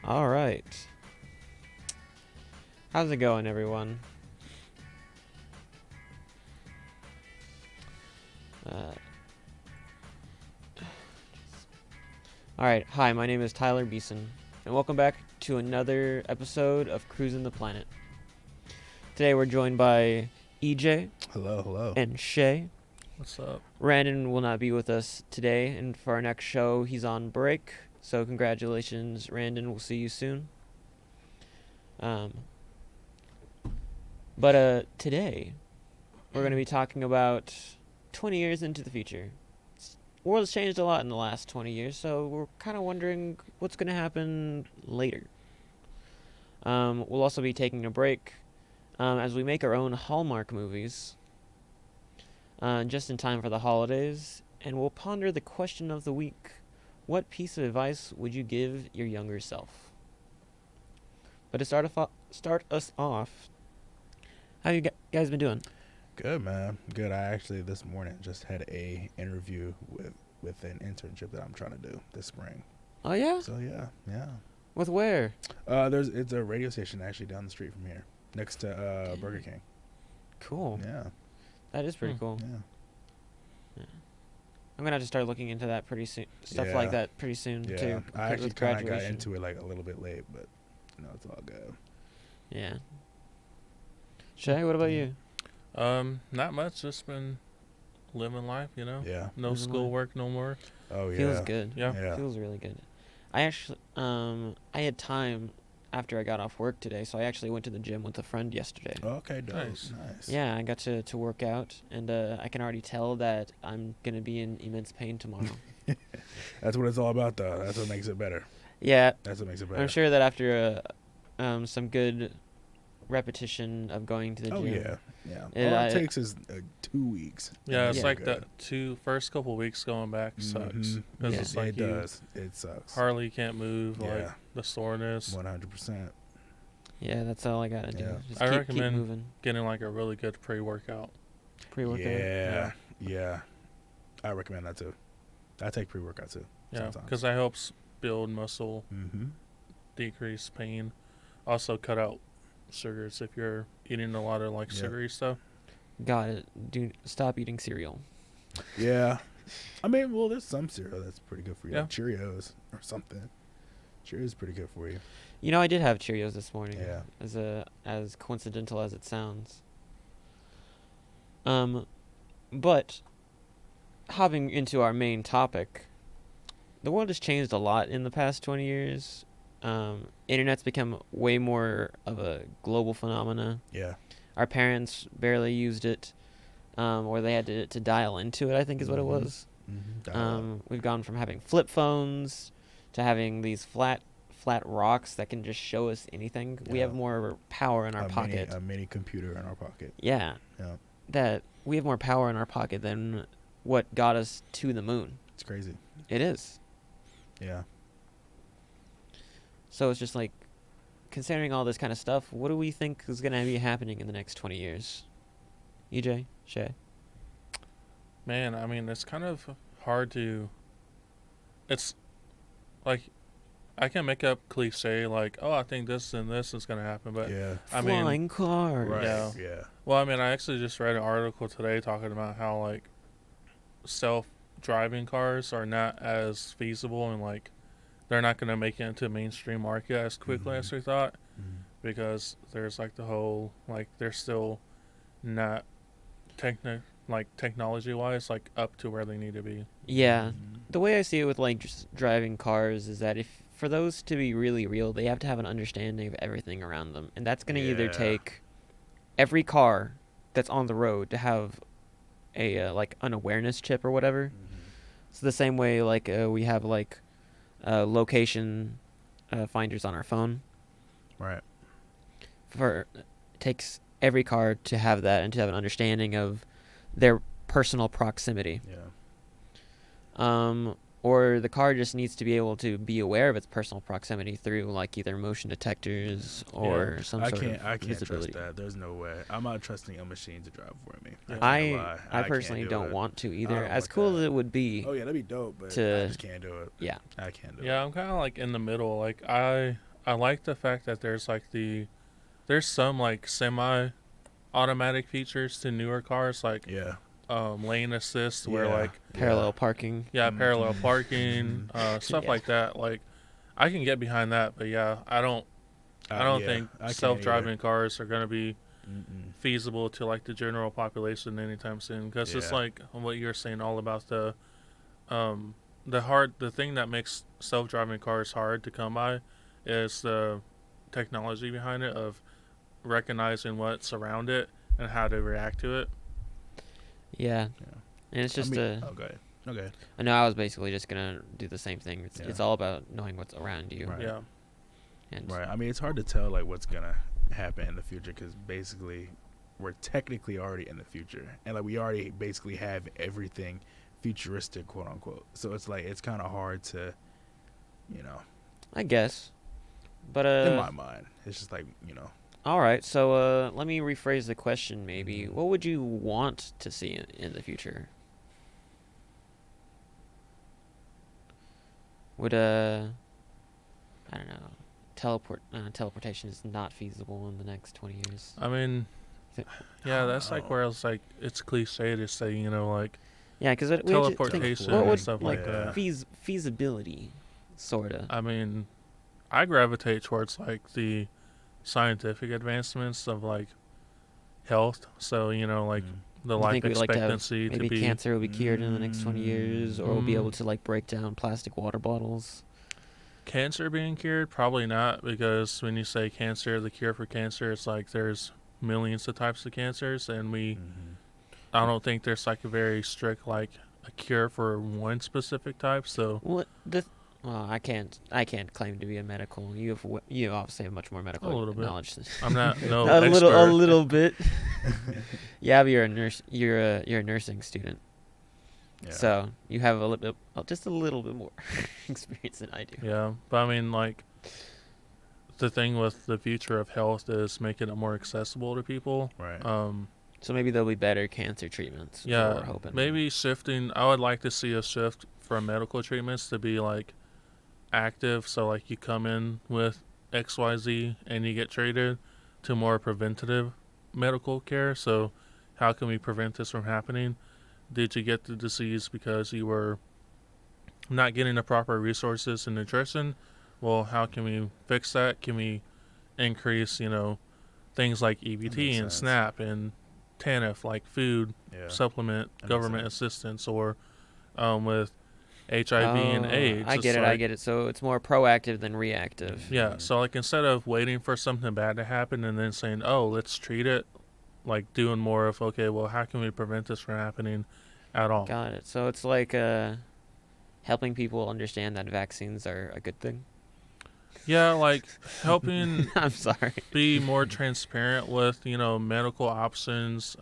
All right. How's it going, everyone? All right. Hi, my name is Tyler Beeson, and welcome back to another episode of Cruisin The Planet. Today we're joined by EJ. Hello. And Shay. What's up? Randon will not be with us today, and for our next show, he's on break. So congratulations, Randon. We'll see you soon. But today, we're going to be talking about 20 years into the future. The world has changed a lot in the last 20 years, so we're kind of wondering what's going to happen later. We'll also be taking a break as we make our own Hallmark movies just in time for the holidays, and we'll ponder the question of the week. What piece of advice would you give your younger self? But to start us off, how you guys been doing? Good, man. Good. I actually this morning just had a interview with an internship that I'm trying to do this spring. Oh yeah? So yeah. With where? It's a radio station actually down the street from here, next to Burger King. Cool. Yeah. That is pretty cool. Yeah. I'm gonna have to start looking into that pretty soon. Stuff Yeah. like that pretty soon Yeah. too. I actually with kind of got graduation. into it like a little bit late, but it's all good. Yeah. Shay, what about you? Not much. Just been living life, Yeah. No Living schoolwork no more. Oh yeah. Feels good. Yeah. Feels really good. I actually, I had time after I got off work today, so I actually went to the gym with a friend yesterday. Okay. Dope. Nice. Nice. Yeah, I got to work out, and I can already tell that I'm gonna be in immense pain tomorrow. That's what it's all about, though. That's what makes it better. Yeah, That's what makes it better. I'm sure that after some good repetition of going to the Oh gym. yeah. And All it takes is 2 weeks. Yeah, it's Yeah. like the first couple weeks going back sucks. Mhm. Because Yeah. it's like it does. It sucks. hardly can't move, Yeah. like the soreness. 100%. Yeah, that's all I gotta do. Yeah. Just I keep recommend moving. getting like a really good pre-workout. Pre-workout. Yeah. I recommend that too. I take pre-workout too. Yeah, Sometimes. because that helps build muscle, Mm-hmm. decrease pain. Also cut out sugars if you're eating a lot of like Yeah. sugary stuff. Got it. Stop eating cereal. Yeah. I mean, well, there's some cereal that's pretty good for you. Yeah. Like Cheerios or something. Cheerios is pretty good for you. You know, I did have Cheerios this morning. Yeah. As coincidental as it sounds. But hopping into our main topic, the world has changed a lot in the past 20 years. Internet's become way more of a global phenomena. Yeah. Our parents barely used it, or they had to dial into it, I think is what it Mhm. was. Mm-hmm. We've gone from having flip phones to having these flat rocks that can just show us anything. We Yeah. have more power in our pocket. A mini computer in our pocket. Yeah. Yeah. That we have more power in our pocket than what got us to the moon. It's crazy. It is. Yeah. So it's just like, considering all this kind of stuff, what do we think is going to be happening in the next 20 years? EJ? Shay? Man, I mean, it's kind of hard to. It's like I can make up cliche like, oh, I think this and this is gonna happen, but Yeah. I mean, Flying cars. Right. Yeah. Well, I mean, I actually just read an article today talking about how like self-driving cars are not as feasible and like they're not gonna make it into mainstream market as quickly as we thought Mhm. because there's like the whole like they're still not technology-wise like up to where they need to be. Yeah. Mhm. The way I see it with like just driving cars is that if for those to be really real, they have to have an understanding of everything around them, and that's going to either Yeah. take every car that's on the road to have a like an awareness chip or whatever. Mhm. It's the same way like we have like location finders on our phone. Right. It takes every car to have that and to have an understanding of their personal proximity. Yeah. Or the car just needs to be able to be aware of its personal proximity through like either motion detectors or some I sort can't of visibility. trust that. There's no way. I'm not trusting a machine to drive for me. Yeah. can't lie. I can't personally do don't it. want to I either. don't As want cool that. as it would be. Oh yeah, that'd be dope, but to- I just can't do it. Yeah. I can't do it. Yeah, I'm kind of like in the middle. Like I I like the fact that there's some like semi-automatic features to newer cars, like Yeah. lane assist, where Yeah. like Parallel parking. parallel parking, stuff Yeah. like that. Like I can get behind that, but yeah, I don't Yeah, think I can't self-driving cars are gonna be either. feasible to like the general population anytime soon. Because it's Yeah. like what you're saying all about um the thing that makes self-driving cars hard to come by is the technology behind it of recognizing what's around it and how to react to it. Yeah. Yeah. And it's just Okay. Okay. I know I was basically just gonna do the same thing. It's Yeah. all about knowing what's around you. Right. Yeah. And Right. I mean, it's hard to tell like what's gonna happen in the future because basically we're technically already in the future, and like we already basically have everything futuristic, quote unquote. So it's like it's kind of hard to, you know, I guess. But in my mind, it's just like all right. So let me rephrase the question. Maybe Mhm. what would you want to see in the future? Would I don't know. Teleportation is not feasible in the next 20 years. I mean, Th- yeah, that's like Oh. where it's like it's cliche to say, like Yeah, because we have to think, teleportation what and would stuff like like that. feasibility, sorta. I mean, I gravitate towards like the scientific advancements of like health. So like Mm. the You life think we'd like to have expectancy to maybe be cancer will be cured in the next 20 years, or we'll be able Mm. to like break down plastic water bottles? cancer being cured. Probably not, because when you say cancer, the cure for cancer, it's like there's millions of types of cancers, and Mhm. I don't think there's like a very strict like a cure for one specific type. So What well, I can't claim to be a medical. You obviously have much more a medical little bit. knowledge than I'm not no a expert. little bit. Yeah, but you're a nurse. You're a nursing student, Yeah. so you have a little bit, just a little bit more experience than I do. Yeah, but I mean, like, the thing with the future of health is making it more accessible to people. Right. So maybe there'll be better cancer treatments. Is what we're hoping. Maybe shifting. I would like to see a shift from medical treatments to be like active. So like you come in with XYZ and you get treated, to more preventative medical care. So how can we prevent this from happening? Did you get the disease because you were not getting the proper resources and nutrition? Well, how can we fix that? Can we increase, things like That EBT makes and sense. SNAP and TANF, like food Yeah. supplement That makes government sense. assistance, or with HIV and AIDS? I it's get it. I like- get it. So it's more proactive than reactive. Yeah, Mhm. so like instead of waiting for something bad to happen and then saying, "Oh, let's treat it," like doing more of, okay, well, how can we prevent this from happening at all? Got it. So it's like helping people understand that vaccines are a good thing. Yeah, like helping I'm sorry. be more transparent with medical options,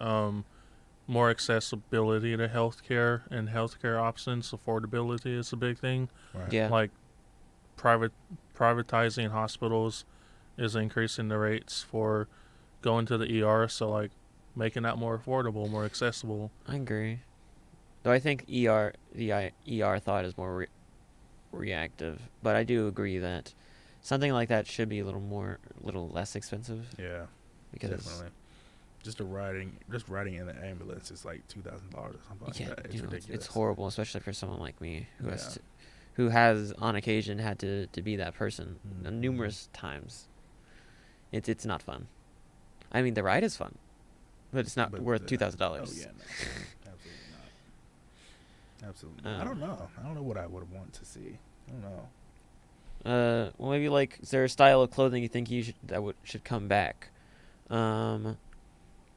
more accessibility to healthcare and healthcare options. Affordability is a big thing. Right. Yeah. Like privatizing hospitals is increasing the rates for going to the ER, so like making that more affordable, more accessible. I agree. Though I think ER thought is more reactive, but I do agree that something like that should be a little less expensive Yeah. because Definitely. Just riding in the ambulance is like $2,000 or something like yeah, that. It's it's ridiculous. horrible, especially for someone like me Yeah. who has on occasion had to be that person Mhm. numerous times. It's not fun. I mean, the ride is fun, but it's not But worth the- $2,000. Oh yeah, no, absolutely not. Absolutely. Not. I Um, don't know. I don't know what I would want to see. I don't know. Well, maybe like, is there a style of clothing you think should come back?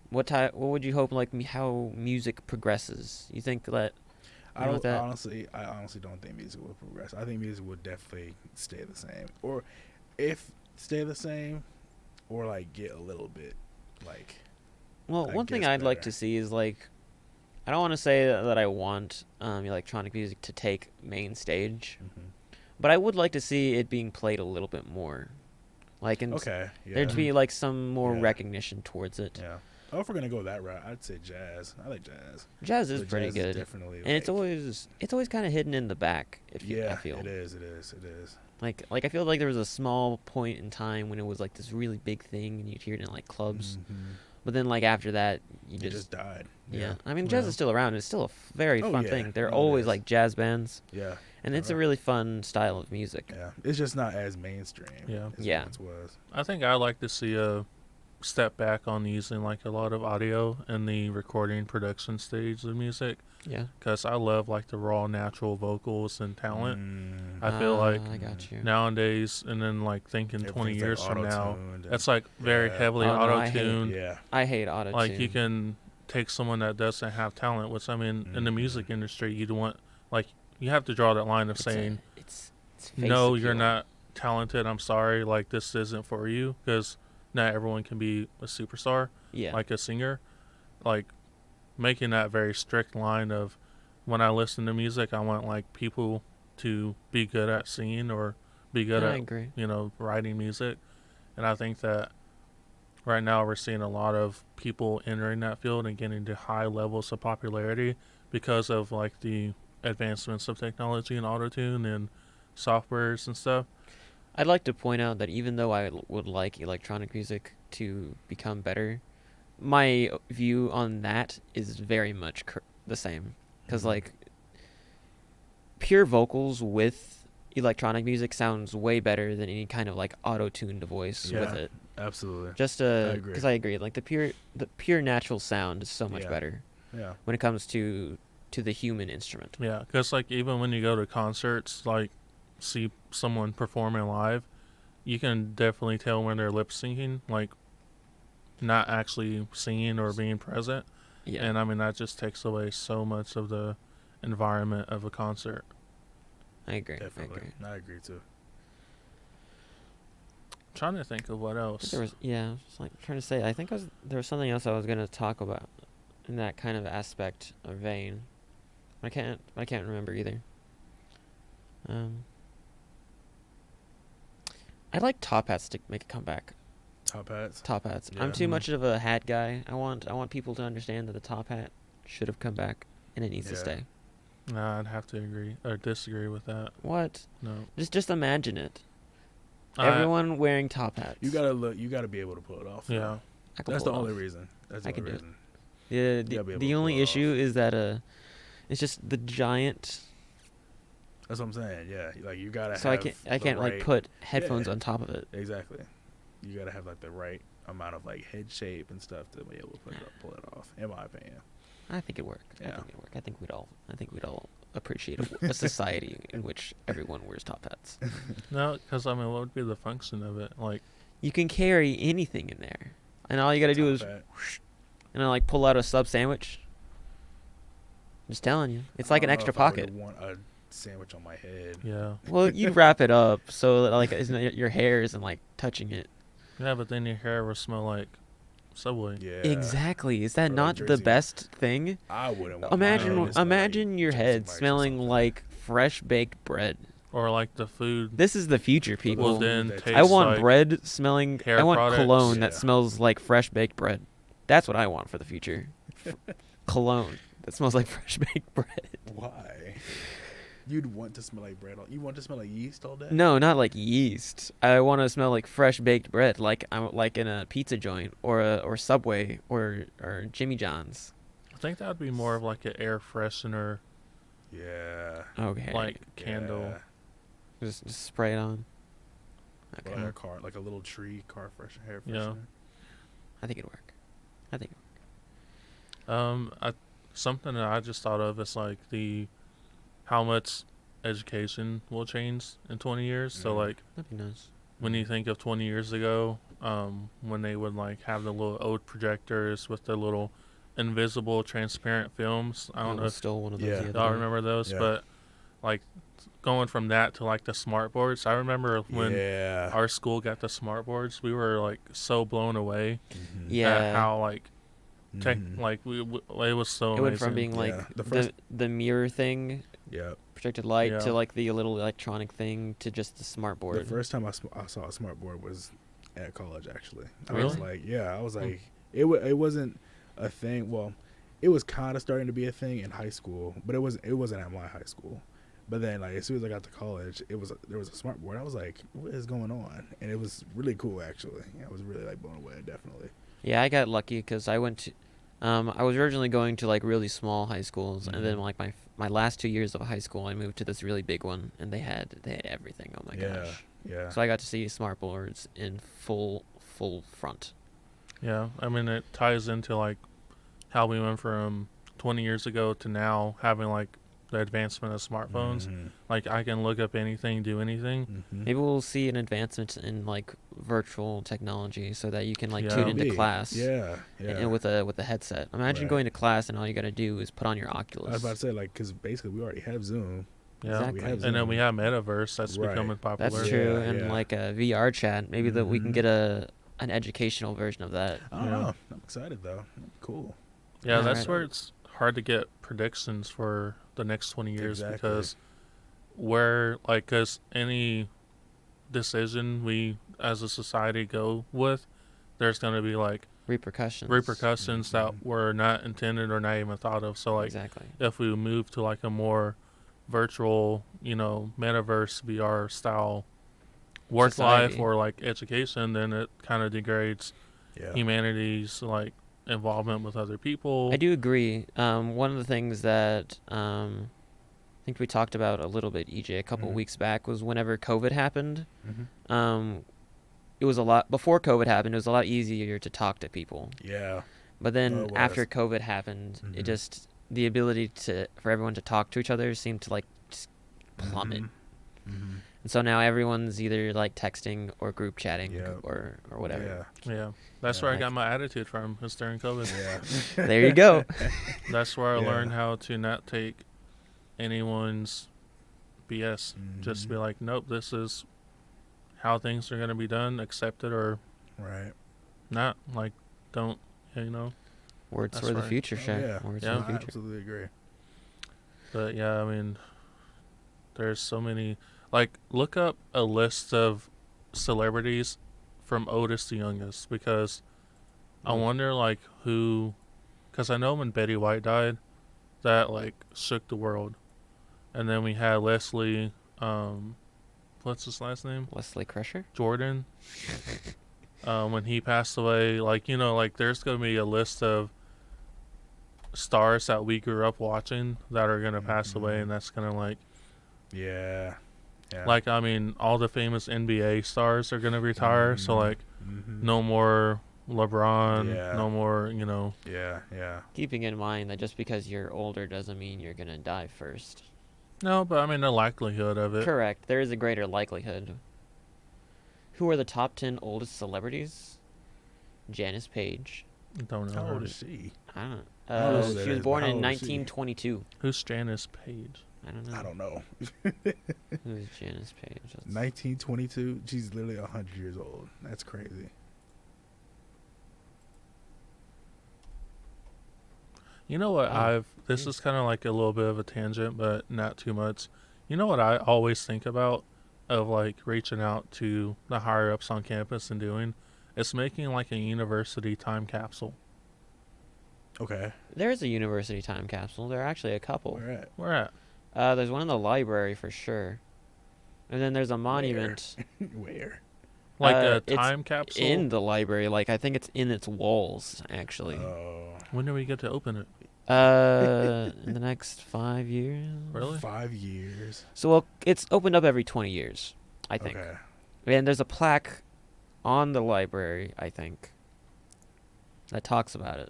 What would you hope like how music progresses? You think that? I You know don't that- I honestly don't think music will progress. I think music will definitely stay the same, or if stay the same, or like get a little bit like. Well, I one thing guess I'd like better. to see is like, I don't want to say that I want electronic music to take main stage, but I would like to see it being played a little bit more, like Okay. Yeah. there'd be like some more Yeah. recognition towards it. Yeah. Oh, if we're gonna go that route, I'd say jazz. I like jazz. Jazz is But pretty jazz is good, definitely. and it's always kind of hidden in the back. I Yeah, feel. it is. It is. It is. Like I feel like there was a small point in time when it was like this really big thing, and you'd hear it in like clubs. But then like after that, you It just just died. yeah. I mean, jazz Yeah. is still around. It's still a very Oh, fun yeah. thing. There are No, it always is. like jazz bands, Yeah. and it's a Uh-huh. really fun style of music. Yeah. It's just not as mainstream. Yeah. As Yeah. It once was. I think I'd like to see a step back on using like a lot of audio in the recording production stage of music, Yeah. because I love like the raw natural vocals and talent. I feel Ah, like I got you. nowadays, and then like thinking 20 Everything's, years like, from now, auto-tuned and- it's like very Yeah. heavily Oh, no, I auto hate- tuned. Yeah. I hate auto tune. Like you can take someone that doesn't have talent, which I mean, in the Mhm. music industry, you'd want like you have to draw that line of It's saying, it's face no, you're appeal. not talented. I'm sorry, like this isn't for you, because not everyone can be a superstar, Yeah. like a singer. Like making that very strict line of when I listen to music, I want like people to be good at singing or be good I at agree. writing music. And I think that right now we're seeing a lot of people entering that field and getting to high levels of popularity because of like the advancements of technology and autotune and softwares and stuff. I'd like to point out that even though I would like electronic music to become better, my view on that is very much the same. Because, Mhm. like, pure vocals with electronic music sounds way better than any kind of, like, auto-tuned voice with Yeah. it. Absolutely. Just agree. because I agree. Like, the pure natural sound is so much Yeah. better Yeah. when it comes to the human instrument. Yeah, because like even when you go to concerts, like see someone performing live, you can definitely tell when they're lip syncing, like not actually singing or being present. Yeah. And I mean that just takes away so much of the environment of a concert. I agree. I Definitely. agree. I agree too. Trying to think of what I else. think there was, yeah, I was just like trying to say. I think there was something else I was gonna talk about in that kind of aspect or vein. I can't remember either. I'd like top hats to make a comeback. Top hats. Top hats. Yeah. I'm too Mhm. much of a hat guy. I want people to understand that the top hat should have come back and it needs to Yeah. stay. Nah, I'd have to agree or disagree with that. What? No. Just imagine it. I- Everyone wearing top hats. You gotta look. You gotta be able to pull it off. Yeah. I could That's pull the it only off. reason. That's the I can only do it. reason. The gotta be able the to only pull it issue off. is that it's just the giant. That's what I'm saying. Yeah. Like you gotta. So have I the can't like right- put headphones Yeah. on top of it. Exactly. You gotta have like the right amount of like head shape and stuff to be able to pull it off. In my opinion. I think it work. I Yeah. think it work. I think we'd all appreciate a society in which everyone wears top hats. No, because I mean, what would be the function of it? Like, You can carry anything in there, and all you gotta do is Top hat. like pull out a sub sandwich. Just telling you, it's like I an don't know extra if I would pocket. want a sandwich on my head. yeah. Well, you wrap it up so that like your hair isn't like touching it. Yeah, but then your hair will smell like Subway. Yeah. Exactly. Is that Or like not the Jersey- best thing? I wouldn't want. mine to smell like Imagine your Jersey head Mike's or smelling something. like fresh baked bread. Or like the food This is the future, will people. then that taste I want like bread smelling. hair I want products. cologne that Yeah. smells like fresh baked bread. That's what I want for the future. Cologne that smells like fresh baked bread. Why? You'd want to smell like bread. You want to smell like yeast all day? No, not like yeast. I want to smell like fresh baked bread, like I'm like in a pizza joint or Subway or Jimmy John's. I think that would be more of like an air freshener, Yeah. Okay, like candle. Yeah. just spray it on. Or Okay, like a car, like a little tree car fresh hair freshener. Yeah. I think it'd work. I think. Something that I just thought of is like how much education will change in 20 years. So Mhm. like That'd be nice. when you think of 20 years ago, when they would like have the little old projectors with the little invisible transparent films. I don't know if Stole one of those. Yeah. the other y'all day. remember those, Yeah. but like going from that to like the smart boards. I remember when Yeah. our school got the smart boards, we were like so blown away Mhm. Yeah. at how like Mhm. like it was so It amazing. went from being like Yeah, the the first- the mirror thing, Yeah. projected light, Yeah. to like the little electronic thing, to just the smart board. The first time I saw a smart board was at college. Actually, I was Really? like, yeah, I was Hmm. like, it wasn't a thing. Well, it was kind of starting to be a thing in high school, but it wasn't at my high school. But then, like, as soon as I got to college, there was a smart board. I was like, "What is going on?" And it was really cool, actually. I was really like blown away, definitely. Yeah, I got lucky because I went to. I was originally going to like really small high schools, and then like my last 2 years of high school, I moved to this really big one, and they had everything. Oh my gosh! Yeah. So I got to see smart boards in full front. Yeah, I mean, it ties into like how we went from 20 years ago to now having like the advancement of smartphones. Mhm. Like I can look up anything, do anything. Mhm. Maybe we'll see an advancement in like virtual technology so that you can like Yeah. tune into Maybe. class. Yeah. And with a headset. Imagine Right. going to class and all you gotta do is put on your I Oculus. was about to say, like, because basically we already have Zoom. Yeah, Exactly. We have and then Zoom. we have metaverse that's Right. becoming popular. That's Yeah, true, and yeah. like a VR chat. Maybe that we can Mhm. get an educational version of that. I don't Yeah. know. I'm excited though. Cool. Yeah, Yeah, that's right. where it's hard to get predictions for the next 20 years Exactly. because any decision we as a society go with, there's going to be like Repercussions. that were not intended or not even thought of. So like Exactly. if we move to like a more virtual, metaverse VR style work life Society. or like education, then it kind of degrades Yeah. humanity's like involvement with other people. I do agree. One of the things that I think we talked about a little bit, EJ, a couple Mhm. weeks back was whenever COVID happened. Mhm. It was a lot before COVID happened. It was a lot easier to talk to people. Yeah. But then Oh, it was. after COVID happened, it Mhm. just the ability for everyone to talk to each other seemed to like just plummet. Mhm. Mhm. And so now everyone's either like texting or group chatting Yeah. or whatever. Yeah, that's Yeah. where I Like- got my attitude from. Is during COVID. Yeah. There you go. That's where I Yeah. learned how to not take anyone's BS. Just be Mhm. like, nope, this is how things are going to be done. Accept it or Right. not. Like, don't, Words That's for the right. future, Oh, Chef. yeah. Words Yeah. for No, the I future. absolutely agree. But yeah, I mean, there's so many. Like, look up a list of celebrities from oldest to youngest because I wonder, like, who. Because I know when Betty White died, that, like, shook the world. And then we had Leslie, what's his last name? Wesley Crusher? Jordan. When he passed away, like, there's going to be a list of stars that we grew up watching that are going to pass away, and that's going to, like, Yeah. Yeah. like, I mean, all the famous NBA stars are going to retire, so, like, Mhm. no more LeBron, Yeah. no more, Yeah. Yeah. Keeping in mind that just because you're older doesn't mean you're going to die first. No, but I mean, the likelihood of it. Correct. There is a greater likelihood. Who are the top 10 oldest celebrities? Janice Page. Don't know. How her. old is she? I don't know. I don't know who that She was is, born but how in old is she? 1922. Who's Janice Page? I don't know. I don't know. Who's Janice Page? That's- 1922. She's literally 100 years old. That's crazy. You know what? Oh, This yeah. is kind of like a little bit of a tangent, but not too much. You know what I always think about of like reaching out to the higher ups on campus and doing? It's making like a university time capsule. Okay. There is a university time capsule. There are actually a couple. Where at? Where at? There's one in the library for sure. And then there's a monument Where? Like a it's time capsule? in the library. Like, I think it's in its walls, actually. Oh. When do we get to open it? In the next 5 years. Really? 5 years. So, well, it's opened up every 20 years, I think. Okay. And there's a plaque on the library, I think, that talks about it.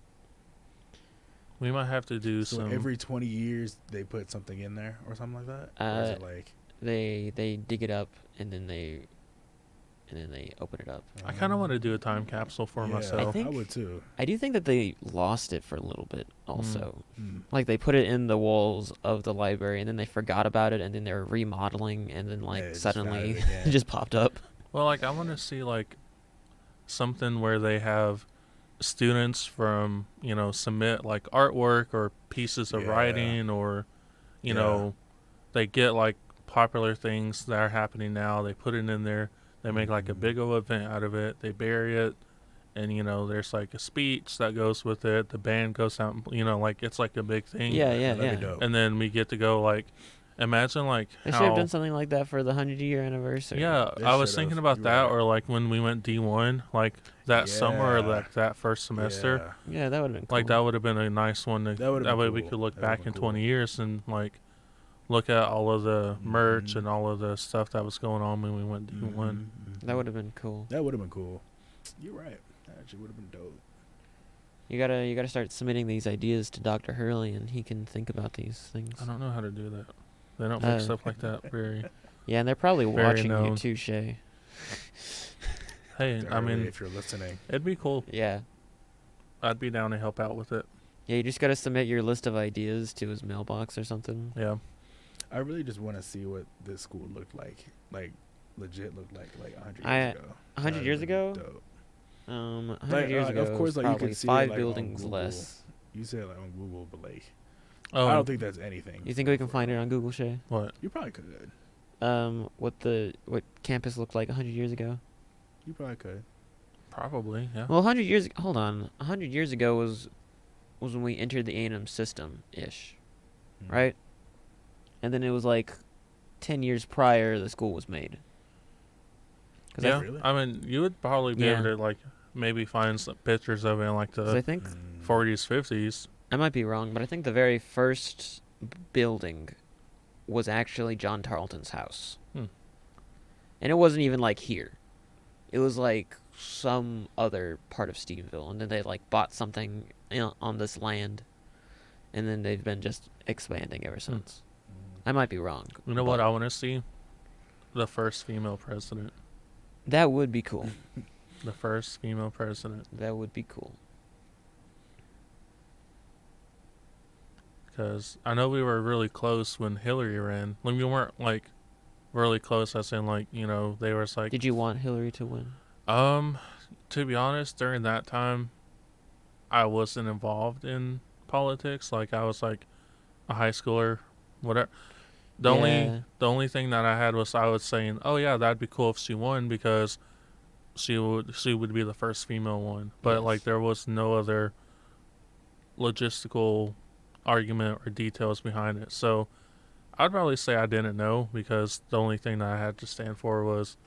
We might have to do So some. every 20 years they put something in there or something like that? Or is it like They dig it up and then they open it up. I kind of want to do a time capsule for yeah, myself. I think- I would too. I do think that they lost it for a little bit also. Mm. Like, they put it in the walls of the library and then they forgot about it and then they were remodeling and then, like, Yeah, just found suddenly it it again. just popped up. Well, like I want to see like something where they have students from submit like artwork or pieces of Yeah. writing or Yeah. they get like popular things that are happening now. They put it in there. They make like a Mhm. big old event out of it. They bury it, and there's like a speech that goes with it. The band goes out, and, like it's like a big thing. Yeah. That'd be dope. And then we get to go like Imagine like They should have how. done something like that for the 100-year anniversary. Yeah, They I was should've. thinking about You're that, right. or like when we went D1, like that summer or Yeah. like that first semester. Yeah. Yeah, that would have been cool. Like that would have been a nice one. That would've That been way we cool. could look That would've back been in cool. 20 years and like look at all of the merch Mhm. and all of the stuff that was going on when we went D1. Mhm. That would have been cool. That would have been cool. You're right. That actually would have been dope. You gotta start submitting these ideas to Dr. Hurley, and he can think about these things. I don't know how to do that. They don't make stuff like that very. Yeah, and they're probably Very watching you known. too, Shay. Hey, I Early, mean, if you're listening, it'd be cool. Yeah. I'd be down to help out with it. Yeah, you just gotta submit your list of ideas to his mailbox or something. Yeah. I really just want to see what this school looked like legit looked like 100 I- years ago. 100 years ago? Dope. 100 Like, years ago, of course, was like, you probably can see it, 5 like, on buildings Google. less. You said like on Google, but like Oh, I don't think that's anything. You think we can find it on Google, Shay? what? You probably could. What campus looked like 100 years ago? You probably could. Probably, yeah. Well, 100 years. Hold on. 100 years ago was when we entered the A&M system ish, Mhm. right? And then it was like 10 years prior the school was made. 'Cause Yeah, Really? I mean, you would probably be Yeah. able to like maybe find some pictures of it in like 'cause I the think 40s, 50s. I might be wrong, but I think the very first building was actually John Tarleton's house. Hmm. And it wasn't even like here. It was like some other part of Stephenville, and then they like bought something on this land, and then they've been just expanding ever since. I might be wrong. You know what but I want to see? The first female president. That would be cool. The first female president. That would be cool. Because I know we were really close when Hillary ran. Like, we weren't like really close, as in like, you know, they were just like. Did you want Hillary to win? To be honest, during that time, I wasn't involved in politics. Like, I was like a high schooler, whatever. The only thing that I had was I was saying, oh yeah, that'd be cool if she won because she would be the first female one. But Yes. like there was no other logistical argument or details behind it. So I'd probably say I didn't know because the only thing that I had to stand for was,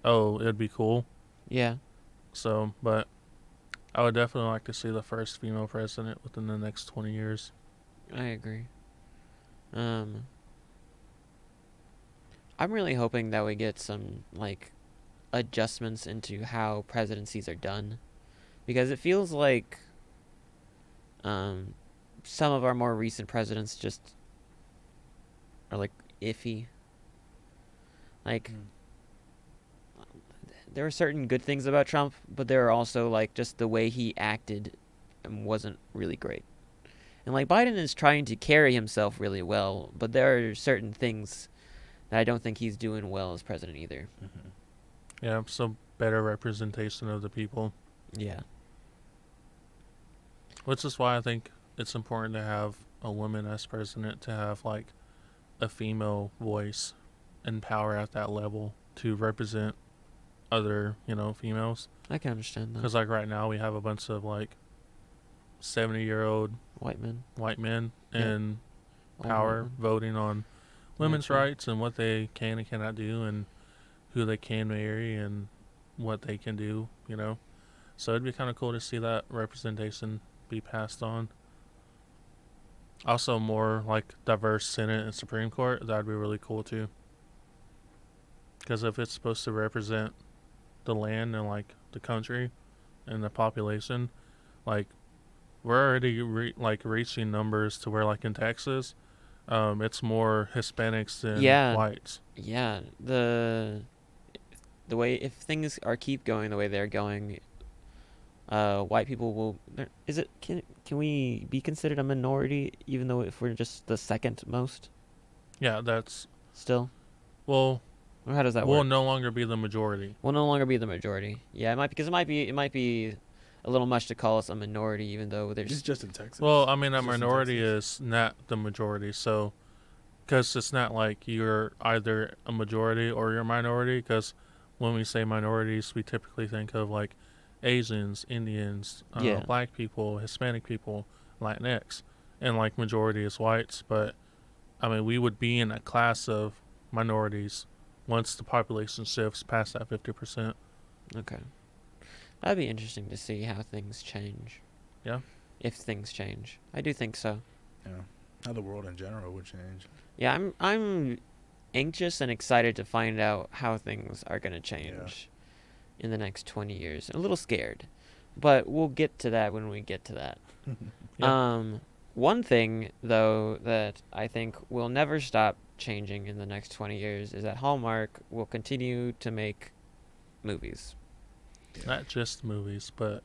oh, it'd be cool. Yeah. So, but I would definitely like to see the first female president within the next 20 years. I agree. I'm really hoping that we get some like adjustments into how presidencies are done, because it feels like some of our more recent presidents just are like iffy. Like there were certain good things about Trump, but there are also like just the way he acted wasn't really great. And like Biden is trying to carry himself really well, but there are certain things that I don't think he's doing well as president either. Mhm. Yeah, so better representation of the people. Yeah. Which is why I think it's important to have a woman as president, to have like a female voice and power at that level to represent other, you know, females. I can understand that. Because like right now we have a bunch of like 70-year-old White men. white men Yeah. in Old power white men. voting on women's men. rights and what they can and cannot do and who they can marry and what they can do, you know. So it'd be kind of cool to see that representation be passed on. Also, more like diverse Senate and Supreme Court, that'd be really cool too. Because if it's supposed to represent the land and like the country and the population, like we're already reaching numbers to where like in Texas, it's more Hispanics than Yeah. whites. Yeah. The way, if things keep going the way they're going, white people will. Is it can we be considered a minority even though if we're just the second most Yeah, that's still? well, Or how does that we'll work? no longer be the majority. We'll no longer be the majority. Yeah, it might be a little much to call us a minority, even though there's Just in Texas. Well, I mean, a Just in minority Texas. is not the majority, so because it's not like you're either a majority or you're a minority. Because when we say minorities, we typically think of like Asians, Indians, Yeah. Black people, Hispanic people, Latinx, and like majority is whites. But I mean, we would be in a class of minorities once the population shifts past that 50%. Okay. That'd be interesting to see how things change. Yeah. If things change. I do think so. Yeah. How the world in general would change. Yeah, I'm anxious and excited to find out how things are going to change in the next 20 years. A little scared, but we'll get to that when we get to that. Yeah. One thing, though, that I think will never stop changing in the next 20 years is that Hallmark will continue to make movies. Not just movies, but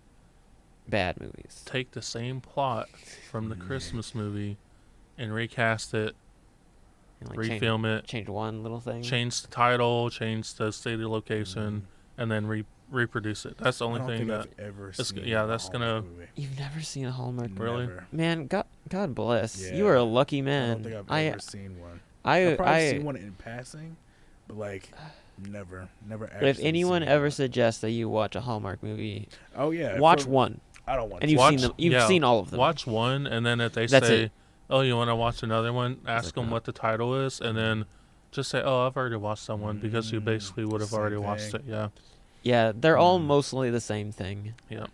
Bad movies. take the same plot from the Christmas movie and recast it, And, like, refilm it, change one little thing. change the title, change the stated location, and then reproduce it. That's the only thing that. I've ever it's- seen yeah, a that's Hallmark gonna- movie. You've never seen a Hallmark movie? Really? Never. Man, God bless. Yeah. You are a lucky I man. don't think I've ever seen one. I've I've probably seen one in passing, but like never But actually if anyone seen ever one. suggests that you watch a Hallmark movie, Oh yeah, watch one, I don't want and to. you've Watch- seen them. You've yeah, seen all of them. Watch one, and then if they That's say, it. "Oh, you want to watch another one?" Ask like, them no. what the title is, and then just say, "Oh, I've already watched someone," because you basically would have Same already watched thing. it. Yeah. Yeah, they're all Mm. mostly the same thing. Yeah.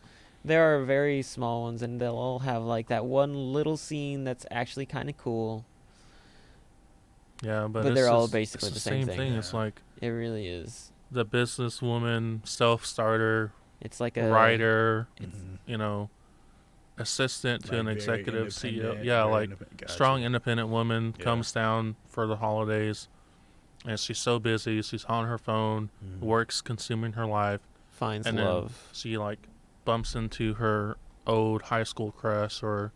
There are very small ones, and they'll all have like that one little scene that's actually kind of cool. Yeah, but But it's they're all just- basically it's the same thing. It's Yeah. like It really is. the businesswoman, self-starter, It's like a writer, Mhm. you know, assistant to Like, an very executive CEO. independent, Yeah, very like independent. Gotcha. strong, independent woman Yeah. comes down for the holidays, and she's so busy. She's on her phone, Mhm. work's consuming her life. finds And then love. she like bumps into her old high school crush, or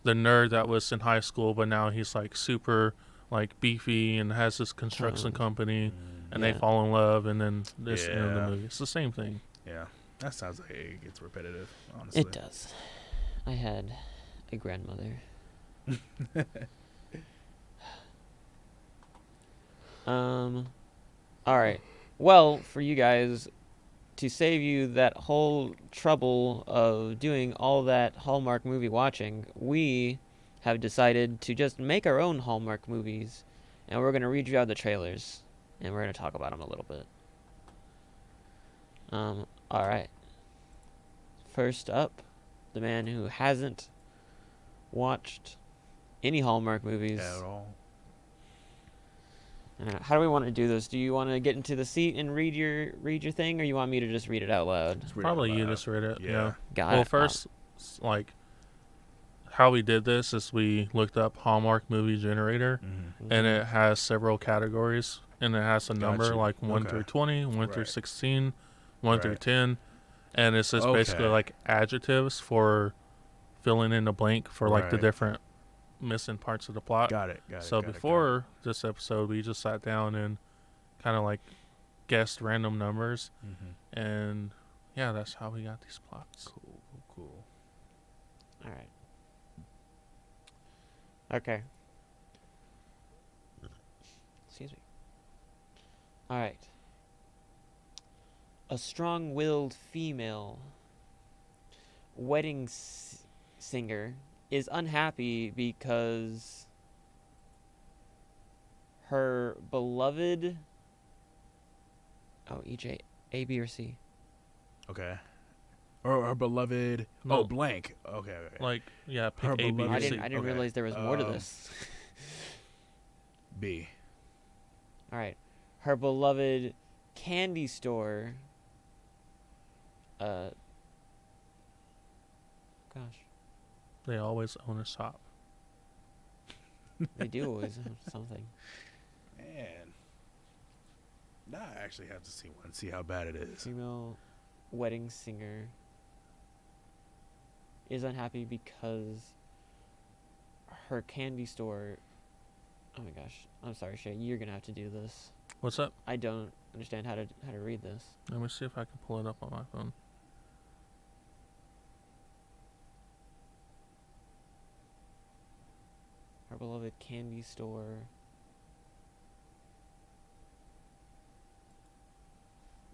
the nerd that was in high school, but now he's like super like beefy and has this construction company, and they Yeah. fall in love, and then this end of the Yeah. movie. It's the same thing. Yeah, that sounds like it gets repetitive. Honestly, It does. I had a grandmother. All right. Well, for you guys, to save you that whole trouble of doing all that Hallmark movie watching, we have decided to just make our own Hallmark movies, and we're going to read you out the trailers, and we're going to talk about them a little bit. All right. First up, the man who hasn't watched any Hallmark movies. At all. How do we want to do this? Do you want to get into the seat and read your thing, or you want me to just read it out loud? Just read it Probably out you loud. just read it. Yeah. Got Well, it. first, like, how we did this is we looked up Hallmark movie generator, Mhm. and it has several categories, and it has a number Gotcha. like 1 Okay. through 20, 1 through Right. 16, 1 through Right. 10, and it's just basically Okay. like adjectives for filling in the blank for like the Right. different missing parts of the plot. Got it. So before this episode, we just sat down and kind of like guessed random numbers, Mm-hmm. and yeah, that's how we got these plots. Cool. All right. Okay. Excuse me. All right. A strong-willed female wedding singer is unhappy because her beloved... Oh, EJ, A, B, or C? Okay. Or her beloved. No. Oh, blank. Okay. Like, yeah, pick Her A, B, or beloved- C. I didn't Okay. realize there was more to this. B. All right. Her beloved candy store. Gosh. They always own a shop. They do always have something. Man. Now I actually have to see one. See how bad it is. Female wedding singer is unhappy because her candy store. Oh my gosh. I'm sorry, Shay. You're gonna have to do this. What's up? I don't understand how to read this. Let me see if I can pull it up on my phone. Her beloved candy store.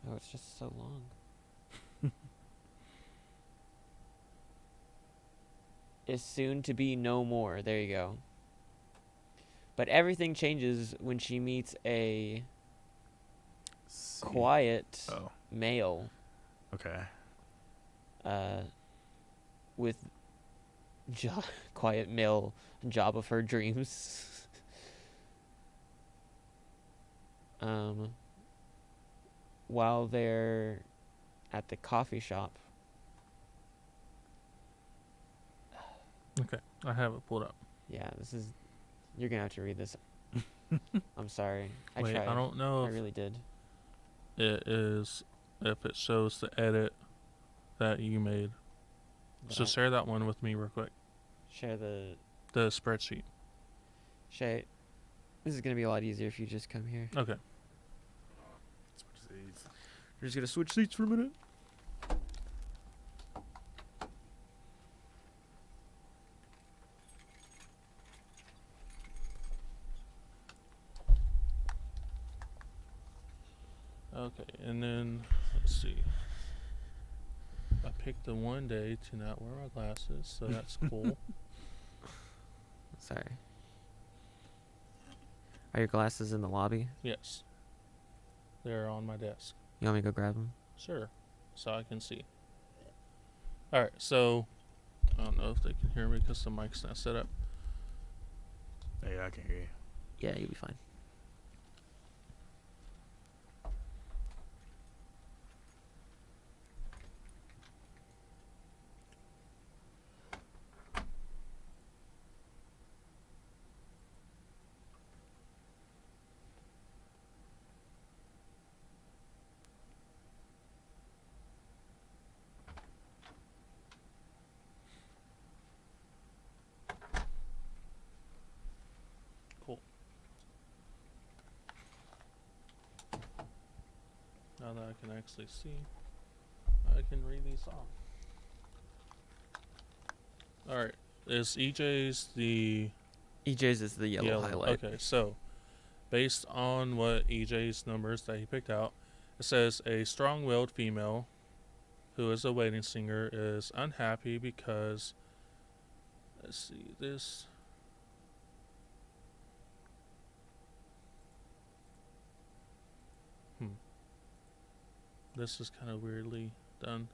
Oh, it's just so long. Is soon to be no more. There you go. But everything changes when she meets a See. quiet Oh, male okay. with quiet male job of her dreams. While they're at the coffee shop. Okay, I have it pulled up. Yeah, this is. You're gonna have to read this. I'm sorry. I Wait, tried. I don't know I if really did. it is if it shows the edit that you made. But So share that one with me real quick. share the. The spreadsheet. Shay, this is gonna be a lot easier if you just come here. Okay. Switch seats. We're just gonna switch seats for a minute. Okay, and then let's see. I picked the one day to not wear my glasses, so that's cool. Sorry. Are your glasses in the lobby? Yes. They're on my desk. You want me to go grab them? Sure. So I can see. Alright, so I don't know if they can hear me because the mic's not set up. Hey, I can hear you. Yeah, you'll be fine. Cool. Now that I can actually see, I can read these off. Alright, is EJ's the EJ's is the yellow highlight. Okay, so based on what EJ's numbers that he picked out, it says a strong-willed female who is a wedding singer is unhappy because, let's see, this. This is kind of weirdly done.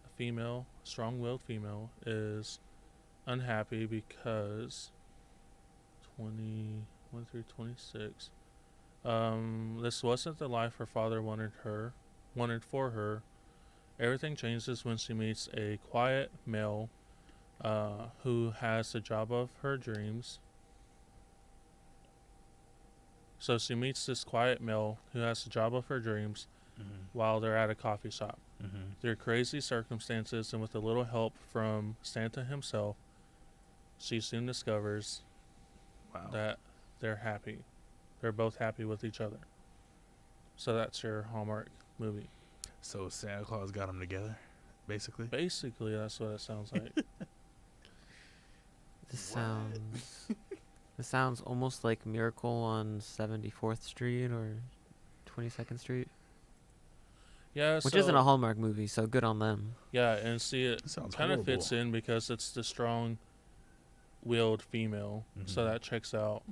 A female, strong-willed female, is unhappy because 21 through 26. This wasn't the life her father wanted for her. Everything changes when she meets a quiet male who has the job of her dreams. So she meets this quiet male who has the job of her dreams while they're at a coffee shop. Through crazy circumstances and with a little help from Santa himself, she soon discovers that they're happy. They're both happy with each other. So that's your Hallmark movie. So Santa Claus got them together, basically? Basically, that's what it sounds like. This sounds almost like Miracle on 74th Street or 22nd Street. Yeah, which isn't a Hallmark movie, so good on them. Yeah, and see, it sounds kind of horrible. fits in because it's the strong-willed female, so that checks out.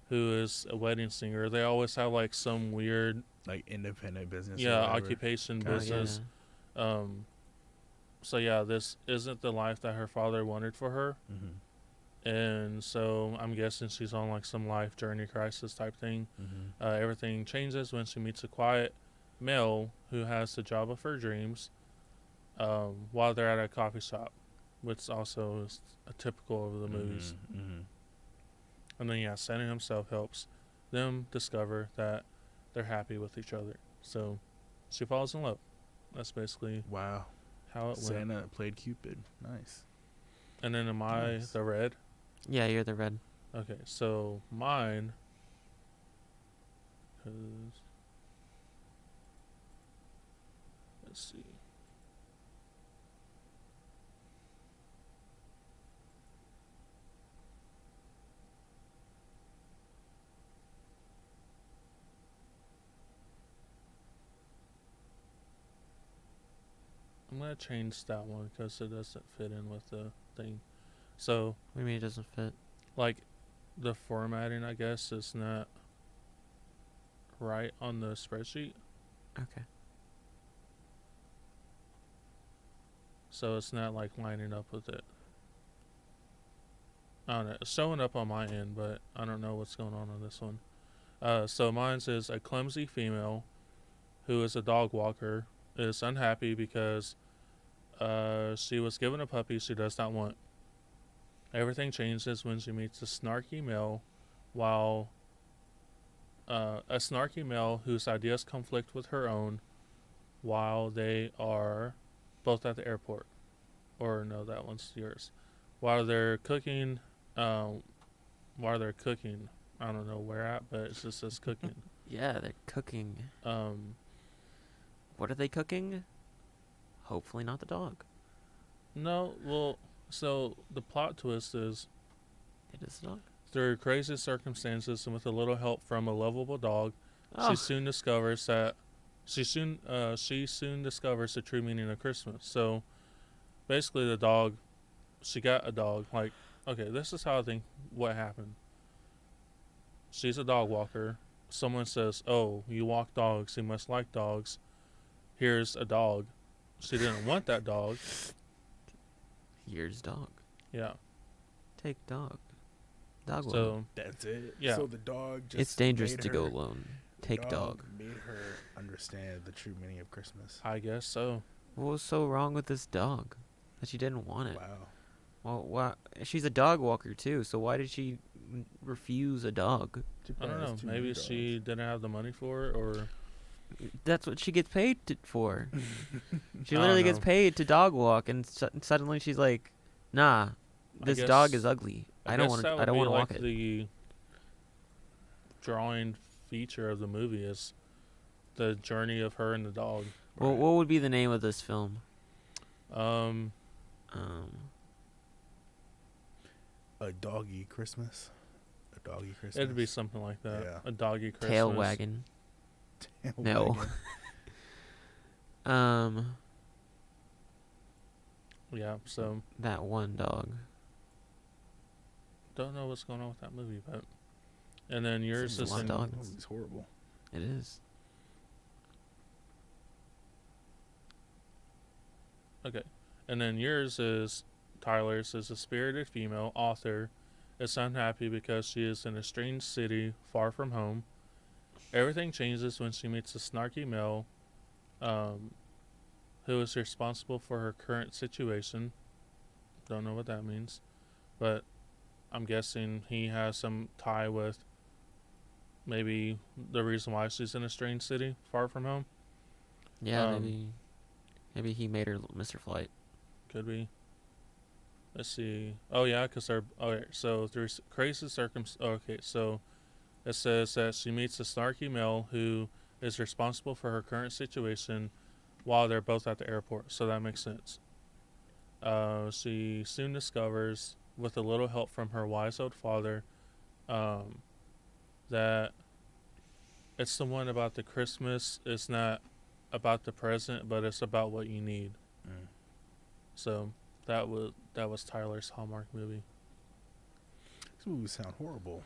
Who is a wedding singer? They always have like some weird, like independent business. Yeah, occupation, business. Yeah. So yeah, this isn't the life that her father wanted for her, and so I'm guessing she's on like some life journey crisis type thing. Everything changes when she meets a quiet male who has the job of her dreams while they're at a coffee shop, which also is a typical of the movies. And then yeah, Santa himself helps them discover that they're happy with each other. So she falls in love. That's basically wow how it went. Santa played Cupid. Nice. And then am I the red? Yeah, you're the red. Okay, so mine, cause let's see. I'm gonna change that one because it doesn't fit in with the thing. So What do you mean it doesn't fit? like the formatting, I guess, is not right on the spreadsheet, Okay. so it's not like lining up with it. I don't know. It's showing up on my end, but I don't know what's going on this one. So mine says a clumsy female who is a dog walker is unhappy because she was given a puppy she does not want. Everything changes when she meets a snarky male, while a snarky male whose ideas conflict with her own, while they are both at the airport. Or no, that one's yours. While they're cooking, um, I don't know where at, but it just says cooking. Yeah, they're cooking. Um, What are they cooking? Hopefully not the dog. no, well, so the plot twist is It is the dog. through crazy circumstances and with a little help from a lovable dog, Oh, she soon discovers the true meaning of Christmas. So basically, the dog, she got a dog. Like, okay, this is how I think what happened. She's a dog walker. Someone says, "Oh, you walk dogs. You must like dogs. Here's a dog." She didn't want that dog. here's dog. Yeah. Take dog. Dog alone. So That's it. Yeah. So the dog just It's dangerous made to go her- alone. the Take dog. made her understand the true meaning of Christmas. I guess so. What was so wrong with this dog that she didn't want it? Wow. Well, why? She's a dog walker too, so why did she refuse a dog? She I probably don't has know. too Maybe many she didn't have the money for it, or That's what she gets paid for. She I don't literally gets know. paid to dog walk, and suddenly she's like, "Nah, I this dog guess- is ugly. I guess don't want that to. I would don't be want to like walk it." The drawing feature of the movie is the journey of her and the dog. Well, Right. what would be the name of this film? Um, A doggy Christmas. A doggy Christmas. it'd be something like that. Yeah. A doggy Christmas. Tail wagon. No. Wagon. Yeah. So That one dog. don't know what's going on with that movie, but and then yours Seems is a lot in, of dog. That movie's horrible. It is. okay, and then yours is Tyler's is a spirited female author is unhappy because she is in a strange city far from home. Everything changes when she meets a snarky male who is responsible for her current situation. Don't know what that means, but I'm guessing he has some tie with maybe the reason why she's in a strange city far from home. Yeah, Um, maybe he made her Mr. Flight. Could be. Let's see. Oh yeah, because they're okay. So there's crazy Okay, so it says that she meets a snarky male who is responsible for her current situation while they're both at the airport. So that makes sense. She soon discovers, with a little help from her wise old father, that it's the one about the Christmas. It's not about the present, but it's about what you need. Mm. So that was Tyler's Hallmark movie. These movies sound horrible.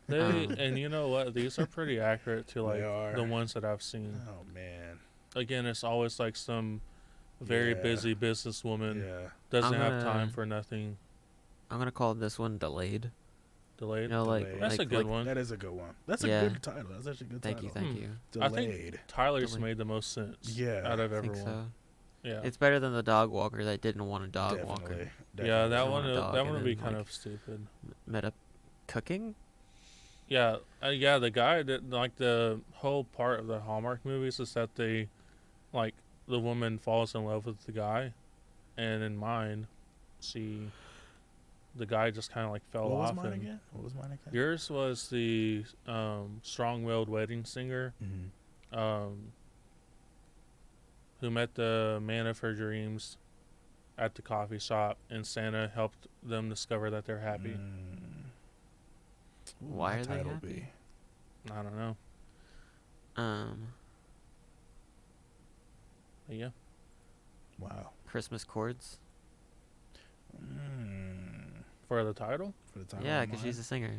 And you know what? These are pretty accurate to like They are. the ones that I've seen. Oh man. Again, it's always like some very Yeah. busy businesswoman Yeah. doesn't I'm have time gonna- for nothing. I'm gonna call this one Delayed. Delayed. You know, like, Delayed. That's like, a good like, one. That is a good one. That's a Yeah. good title. That's actually a good Thank you, title. thank Hmm. you. I think Delayed. Tyler's Delayed. made the most sense. Yeah. Out of I think everyone. so. Yeah. It's better than the dog walker that didn't want a dog Definitely. walker. Yeah, Definitely. that I one. want a dog That and one would be then, kind like- of stupid. Met up cooking? Yeah, yeah. The guy that like the whole part of the Hallmark movies is that they, like, the woman falls in love with the guy, and in mine, the guy just kind of like fell What was off. mine And again? What was mine again? yours was the strong-willed wedding singer, Mm-hmm. who met the man of her dreams at the coffee shop, and Santa helped them discover that they're happy. What would Why my are they title happy? be? I don't know. But yeah. Wow. Christmas chords. For the title? For the title. Yeah, of because mine. she's a singer.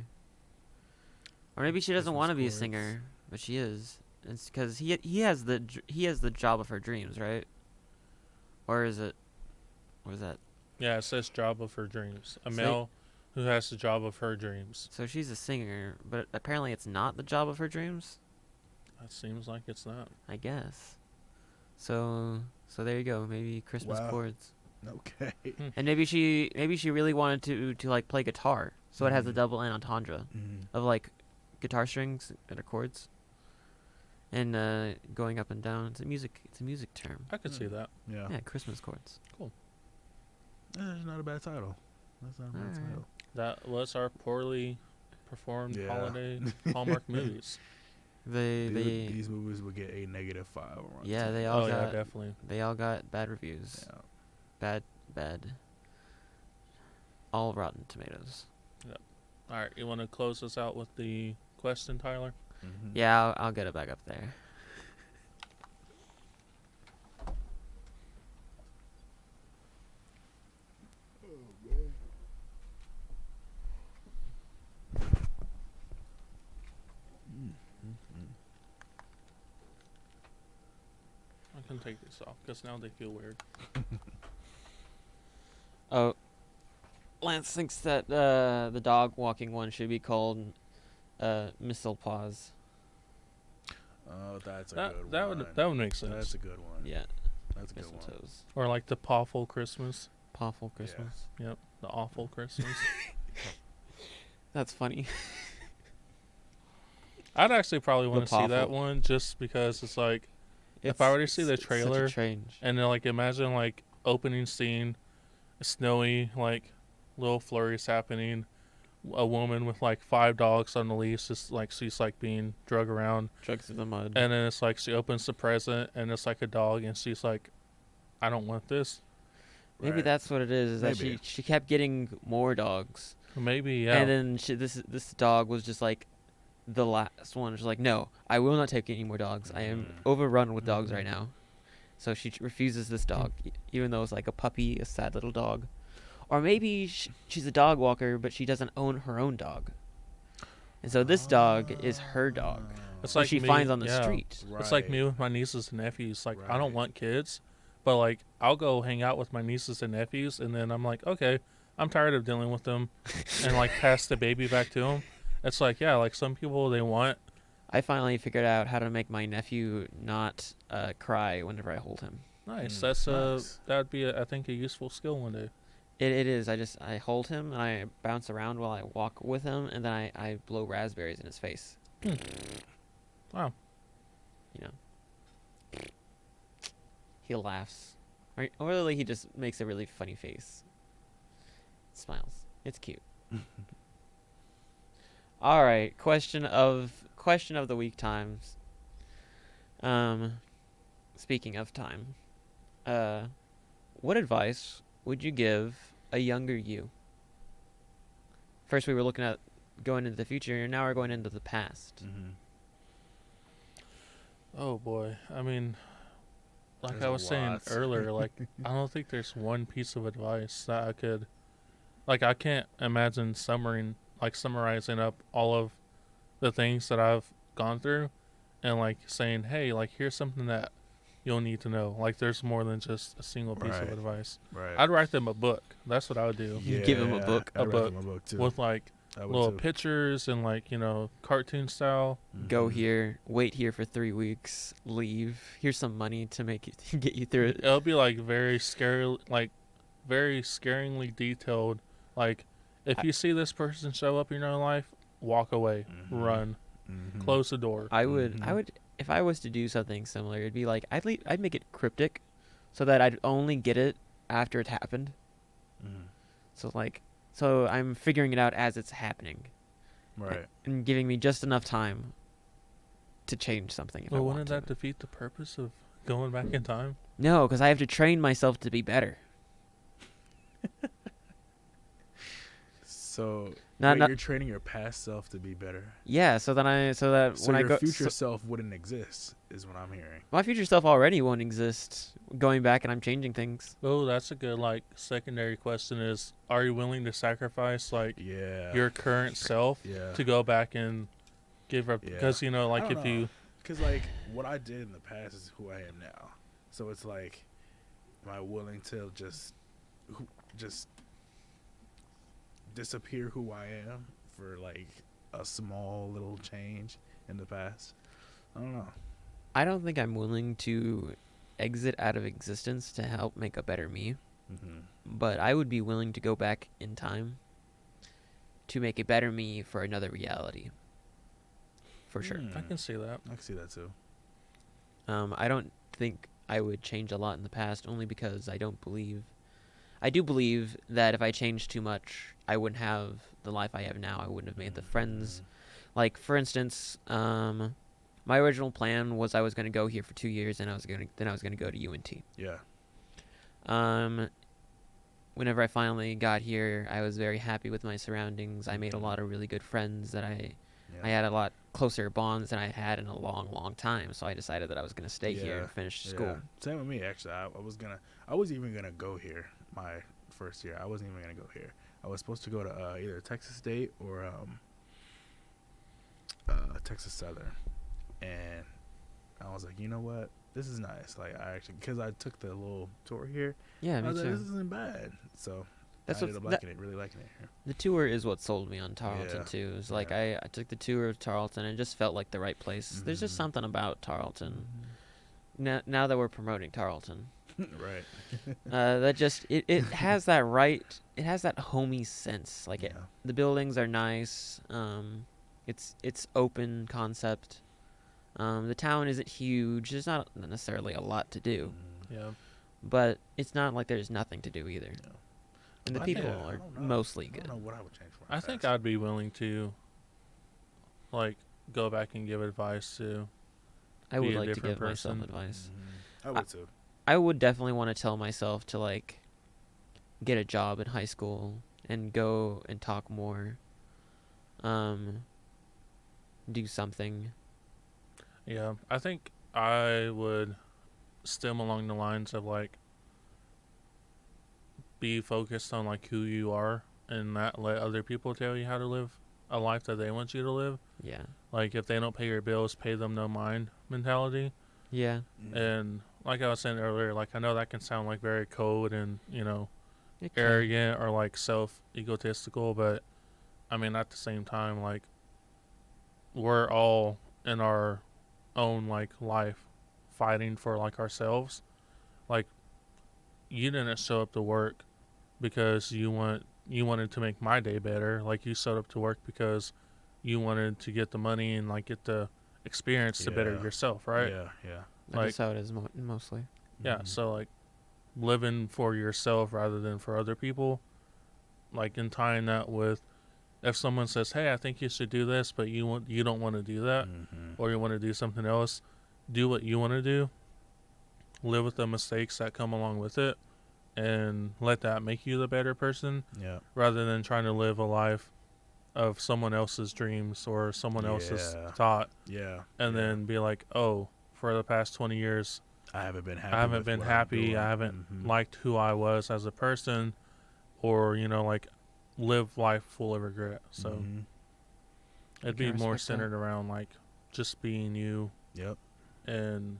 Or maybe she doesn't Christmas want to be a chords. singer, but she is. It's because he has the job of her dreams, right? Or is it? Or is that? Yeah, it says job of her dreams. A So male who has the job of her dreams. So she's a singer, but apparently it's not the job of her dreams. That seems like it's not. I guess. So there you go. Maybe Christmas Wow. chords. Okay. And maybe she really wanted to like play guitar, so it has a Mhm. double entendre Mhm. of like guitar strings and the chords, and going up and down. It's a music term. I could see that. Yeah. Yeah, Christmas chords. That's not a bad title. That's not a bad Alright. title. That was our poorly performed Yeah. holiday Hallmark movies. These movies would get a -5 on Rotten Yeah, they Tomatoes. all Oh, yeah, got definitely. they all got bad reviews. Yeah. Bad. All Rotten Tomatoes. All right, you want to close us out with the question, Tyler? Mhm. Yeah, I'll get it back up there. I can take this off because now they feel weird. Oh, Lance thinks that the dog walking one should be called Missile Paws. Oh, that's a That good that one. would make sense. That's a good one. Yeah, That's a good one. mistletoes. Or like the Pawful Christmas. Pawful Christmas. Yep, the Awful Christmas. That's funny. I'd actually probably want to see that Pawful. one just because it's like, if I were to see the It's trailer such a change. and then like imagine like opening scene, snowy, like little flurries happening, a woman with like 5 dogs on the leash, just like she's like being drug around, Drugs in the mud. and then it's like she opens the present and it's like a dog and she's like, I don't want this. Maybe Right. that's what it is. That Maybe. she kept getting more dogs, Maybe, yeah. and then this dog was just like the last one. She's like, no, I will not take any more dogs. I am Mhm. overrun with dogs Mhm. right now. So she refuses this dog, even though it's like a puppy, a sad little dog. Or maybe she's a dog walker, but she doesn't own her own dog. And so this dog is her dog, It's who like she me- finds on the yeah. street. It's like me with my nieces and nephews. Like, I don't Right. want kids, but like, I'll go hang out with my nieces and nephews, and then I'm like, okay, I'm tired of dealing with them, and like pass the baby back to them. It's like, yeah, like some people they want. I finally figured out how to make my nephew not cry whenever I hold him. Nice. Mm, That's nice. that would be I think a useful skill one day. It is. I hold him and I bounce around while I walk with him, and then I blow raspberries in his face. Wow. You know. He laughs, or really he just makes a really funny face. Smiles. It's cute. All right. Question of the week times. Speaking of time, what advice would you give a younger you? First, we were looking at going into the future, and now we're going into the past. Mm-hmm. Oh boy. I mean, like There's I was saying lots. earlier, like I don't think there's one piece of advice that I could, like I can't imagine summarizing up all of the things that I've gone through, and like saying, hey, like here's something that you'll need to know. Like there's more than just a single piece of Right. advice. Right. I'd write them a book. That's what I would do. You'd give him a book? I'd A write book them a book too. With like I would little too. pictures and like, cartoon style. Go Mhm. here, wait here for 3 weeks, leave. Here's some money to make you get you through it. It'll be like very scary, like very scaringly detailed. Like if you see this person show up in your life, walk away, Mhm. run, Mhm. close the door. I would Mhm. if I was to do something similar, it'd be like I'd make it cryptic, so that I'd only get it after it happened. Mhm. So I'm figuring it out as it's happening, Right. and giving me just enough time to change something if I Well, want wouldn't to. that defeat the purpose of going back in time? No, because I have to train myself to be better. So Not, Wait, not you're training your past self to be better. yeah. So that So when I your go, future self wouldn't exist, is what I'm hearing. my future self already won't exist. Going back and I'm changing things. Oh, that's a good like secondary question. Is are you willing to sacrifice like Yeah. your current self Yeah. to go back and give up? Yeah. Because I like don't if know. you Because, like, what I did in the past is who I am now. So it's like, am I willing to just disappear who I am for, like, a small little change in the past? I don't know. I don't think I'm willing to exit out of existence to help make a better me, Mm-hmm. but I would be willing to go back in time to make a better me for another reality. For sure. I can see that. I can see that, too. I don't think I would change a lot in the past, only because I do believe that if I changed too much, I wouldn't have the life I have now. I wouldn't have made the friends. Like, for instance, my original plan was I was going to go here for 2 years, and I was going to go to UNT. Yeah. Whenever I finally got here, I was very happy with my surroundings. I made a lot of really good friends that I had a lot closer bonds than I had in a long, long time. So I decided that I was going to stay here and finish school. Same with me, actually. I was even gonna go here my first year. I wasn't even gonna go here. I was supposed to go to either Texas State or Texas Southern, and I was like, you know what, this is nice. Like, I actually, because I took the little tour here. Yeah, I me was like, too. this isn't bad. So That's I ended up liking it, really liking it here. The tour is what sold me on Tarleton Yeah. too. It was like I took the tour of Tarleton and it just felt like the right place. There's just something about Tarleton. Now that we're promoting Tarleton, Right. that just it has that it has that homey sense. Like the buildings are nice. It's open concept. The town isn't huge. There's not necessarily a lot to do, Yeah. but it's not like there's nothing to do either. Yeah. And the I people think- are I don't know. mostly I good. don't know what I would change for. I think I'd be willing to like go back and give advice to I would be a like to different give myself person. advice. I would too. I would definitely want to tell myself to like get a job in high school and go and talk more. Do something. Yeah, I think I would stem along the lines of like be focused on like who you are and not let other people tell you how to live a life that they want you to live. Yeah. Like if they don't pay your bills, pay them no mind mentality. Yeah. And like I was saying earlier, like I know that can sound like very cold and, It can. arrogant or like self egotistical, but I mean at the same time, like we're all in our own like life fighting for like ourselves. Like you didn't show up to work because you wanted to make my day better. Like you showed up to work because you wanted to get the money and like get the experience to better yourself, right? Yeah, yeah. That's how it is mostly. Yeah, so like living for yourself rather than for other people, like and tying that with if someone says, "Hey, I think you should do this," but you don't want to do that, or you want to do something else, do what you want to do. Live with the mistakes that come along with it, and let that make you the better person. Yeah. Rather than trying to live a life of someone else's dreams or someone else's thought. Yeah. And then be like, "Oh, for the past 20 years, I haven't been happy. I haven't been happy. I haven't liked who I was as a person, or like live life full of regret." So it'd be more centered around like just being you. Yep. And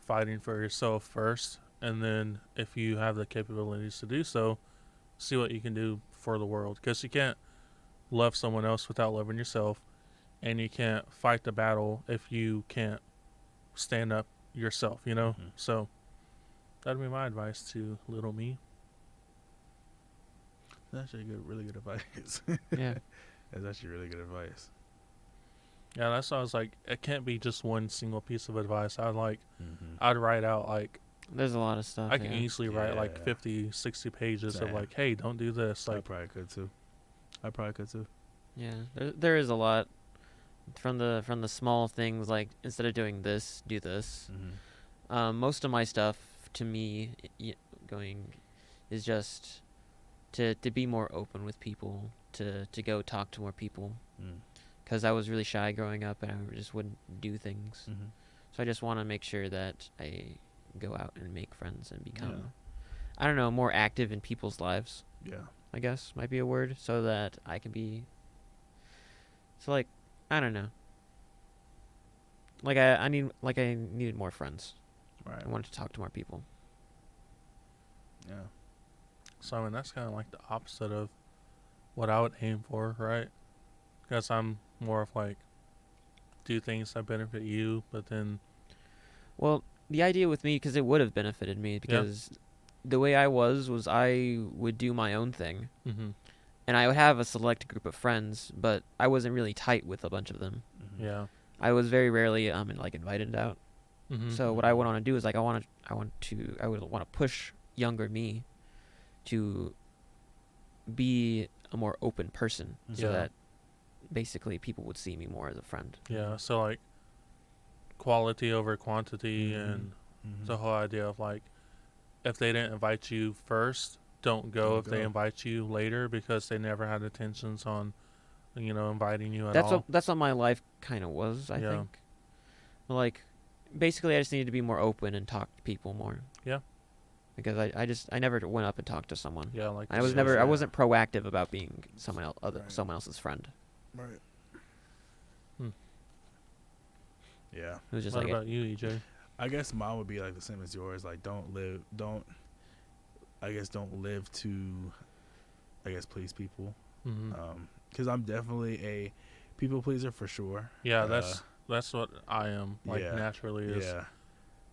fighting for yourself first, and then if you have the capabilities to do so, see what you can do for the world. Because you can't love someone else without loving yourself, and you can't fight the battle if you can't stand up yourself, So that'd be my advice to little me. That's actually really good advice. Yeah. That's actually really good advice. Yeah, that's why I was like, it can't be just one single piece of advice. I'd write out like, There's a lot of stuff. I can easily write like Yeah. 50, 60 pages of Same. like, hey, don't do this. I Like, probably could too. Yeah, there is a lot from the small things, like instead of doing this, do this. Most of my stuff to me is just to be more open with people, to go talk to more people, Mm. because I was really shy growing up and I just wouldn't do things. Mhm. So I just want to make sure that I go out and make friends and become, Yeah. I don't know, more active in people's lives, Yeah. I guess might be a word, so that I can be, so like, I don't know. Like I needed more friends. Right. I wanted to talk to more people. Yeah. So I mean, that's kind of like the opposite of what I would aim for, right? Because I'm more of like do things that benefit you, but then Well, the idea with me, because it would have benefited me, because the way I was I would do my own thing, mm-hmm. and I would have a select group of friends, but I wasn't really tight with a bunch of them. Mhm. Yeah. I was very rarely like invited out. Mm-hmm. So what I would want to do is like I would want to push younger me to be a more open person, so Yeah. that basically people would see me more as a friend. Yeah. So like quality over quantity, Mhm. and Mhm. the whole idea of like if they didn't invite you first, don't go Don't if they go. invite you later because they never had intentions on, inviting you at all. That's what my life kind of was, I Yeah. think. Like, basically, I just needed to be more open and talk to people more. Yeah. Because I never went up and talked to someone. Yeah. Like I was Yeah, never I yeah. wasn't proactive about being someone Right. else's friend. Right. Hmm. Yeah. It was just What like about you, EJ? I guess mine would be like the same as yours. Like, don't live to, I guess, please people. Mm-hmm. Because I'm definitely a people pleaser for sure. Yeah, that's what I am. Like yeah. naturally is Yeah.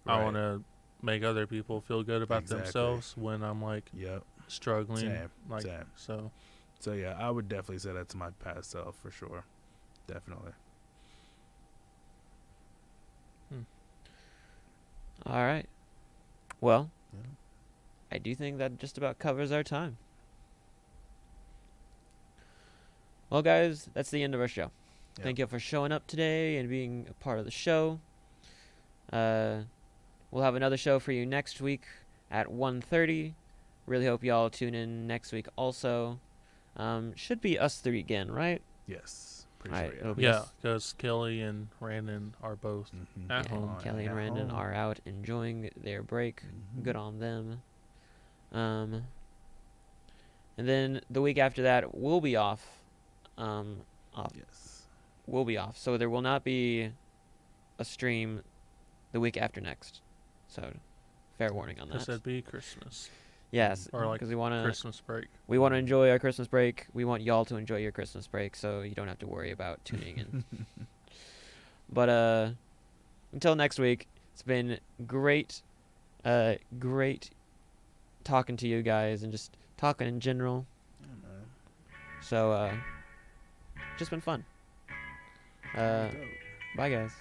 I Right. want to make other people feel good about Exactly. themselves when I'm like Yep. struggling. Same. Like Same. so. So yeah, I would definitely say that to my past self for sure. Definitely. All right. Well, Yeah. I do think that just about covers our time. Well, guys, that's the end of our show. Yeah. Thank you for showing up today and being a part of the show. We'll have another show for you next week at 1:30. Really hope y'all tune in next week also. Should be us three again, right? Yes. Pretty Alright, sure. it'll be Yeah, us. because Kelly and Brandon are both Mhm. at Yeah, home. Kelly and At Brandon home. are out enjoying their break. Mhm. Good on them. And then the week after that, we'll be off. Yes. We'll be off. So there will not be a stream the week after next. So, fair warning on Because that. that'd be Christmas Yes, or like because we want to Christmas break. enjoy our Christmas break. We want y'all to enjoy your Christmas break, so you don't have to worry about tuning in. But until next week, it's been great talking to you guys and just talking in general. Yeah, man. So just been fun. Dope. Bye guys.